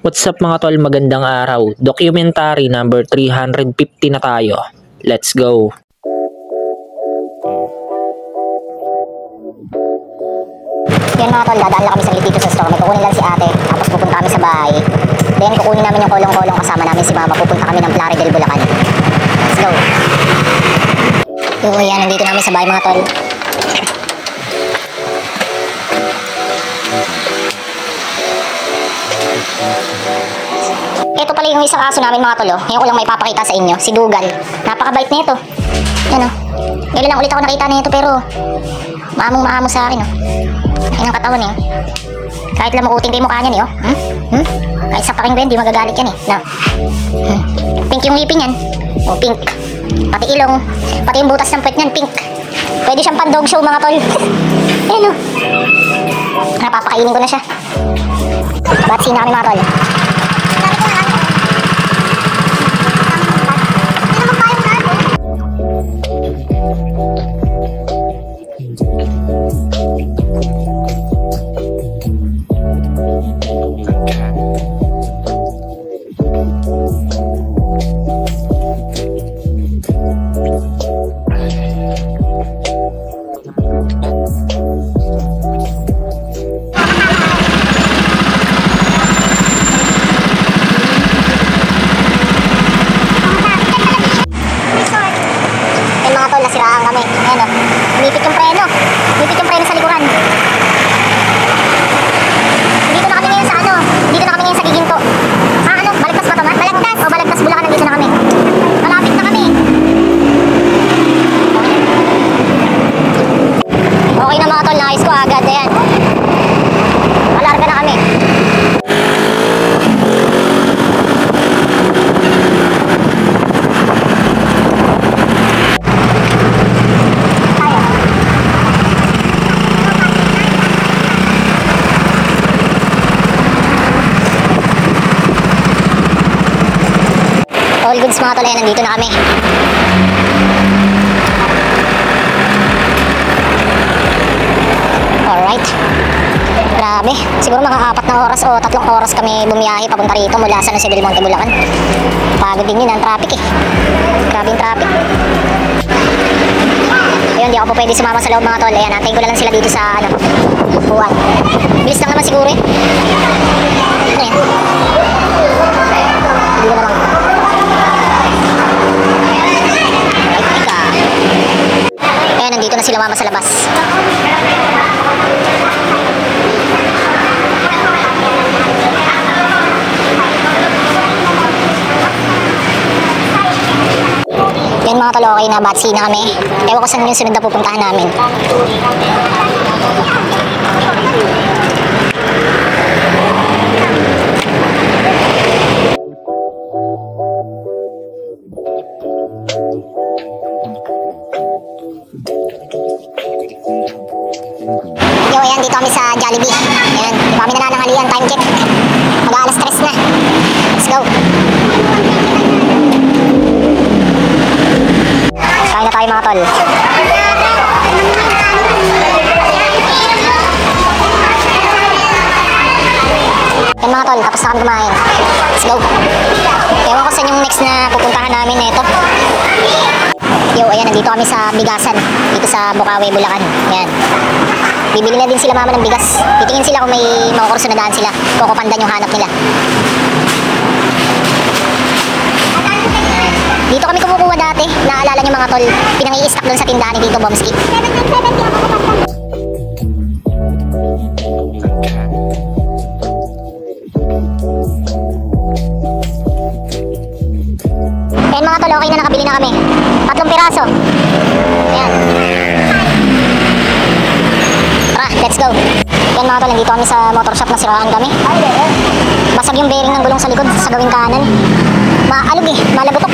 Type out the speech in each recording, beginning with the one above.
What's up mga tol, magandang araw. Documentary number 350 na tayo. Let's go. Yan mga tol, dadaan lang kami saglit dito sa store. May kukunin lang si ate, tapos pupunta kami sa bahay. Then kukunin namin yung kolong-kolong, kasama namin si mama. Pupunta kami ng Plaridel, Bulacan. Let's go. So yan, nandito namin sa bahay mga tol. Ito pala yung isang aso namin mga tol. Ngayon ko lang may papakita sa inyo, si Dugal. Napakabait nito. Yan o. Ngayon lang ulit ako nakita nito pero maamong-maamo sa akin o. Yan ang katawan eh. Kahit lamukutin kayo mukha niya niyo. Kahit sa paking di magagalit yan eh. No. Pink yung ngipin yan. O pink. Pati ilong. Pati yung butas ng puwet niyan pink. Pwede siyang pan-dog show mga tol. Ayan o. Napapakainin ko na siya. Batsi na kami mga tol. Nasiraan kami. Ayan o. Nipit yung preno. Nipit yung preno sa likuran. Dito na kami ngayon sa ano. Dito na kami ngayon sa Giginto. Ano? Balagtas ba ito man? Balagtas. O Balagtas Bulacan, nandito na kami. Malapit na kami. Okay na mga tol. Naayos ko agad. Ayan. Malarga na kami. All goods mga tol, nandito na kami. Alright. Grabe. Siguro mga 4 na oras o 3 oras kami bumiyahe papunta rito mula sa San Jose del Monte, Bulacan. Pagod din yun, ang traffic eh. Grabe yung traffic. Ayun, di ako po pwede sumama sa loob mga tol. Ayan, antayin ko na lang sila dito sa ano, buwan. Bilis lang naman siguro eh. Ano yan? Hindi na naman. Ayan, nandito na sila mama sa labas. Yan mga tol, okay na, batsi na kami. Ewan ko saan yung sunod na pupuntahan namin. Yo, ayan, dito kami sa Jollibee. Ayan, dito kami nananghalian, time check. Mag-aalas 3 na. Let's go. Kain na tayo mga tol. Yan mga tol, tapos na kami kumain. Let's go. Ewan ko saan yung next na pupuntahan namin na ito. Yo, ayan, nandito kami sa bigasan. Dito sa Bukawi, Bulacan. Ayan. Bibili na din sila mama ng bigas. Titingin sila kung may mga kurso na daan sila. Coco Pandan yung hanap nila. Dito kami kumukuha dati. Naalala nyo mga tol, pinang-i-stack doon sa tindahan ni Tito Bomski. Ayan mga tol, okay na, nakabili na kami. 3 piraso. Ayan. Tara, let's go. Ayan mga tol, nandito kami sa motor shop, nasiraan kami. Basag yung bearing ng gulong sa likod sa gawing kanan. Maalog eh, malabutok.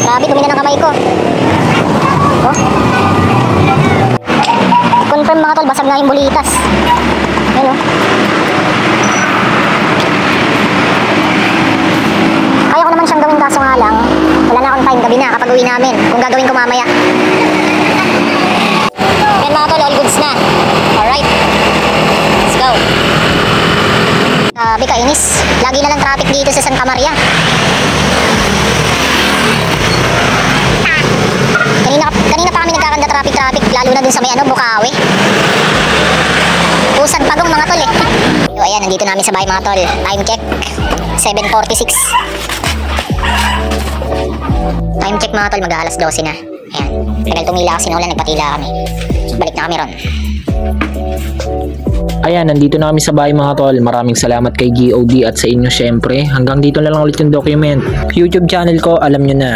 Grabe, dumi na ng kamay ko. Oh. Confirm mga tol, basag na yung bulitas. Ayan o. Kaya ko naman siyang gawin kaso nga lang, wala na akong time, gabi na kapag uwi namin. Kung gagawin ko mamaya. kainis. Lagi na lang traffic dito sa Santa Maria. Kanina pa kami nagkakanda traffic, lalo na dun sa may Bukawi. Pusad pagong mga tol eh. So ayan, nandito namin sa bahay mga tol. Time check, 7:46. Time check mga tol, mag-aalas 12 na. Ayan, tagal tumila kasi naulan, nagpatila kami. Balik na kami ron. Ayan, nandito na kami sa bahay mga tol. Maraming salamat kay GOD at sa inyo syempre. Hanggang dito na lang ulit yung document. YouTube channel ko, alam nyo na.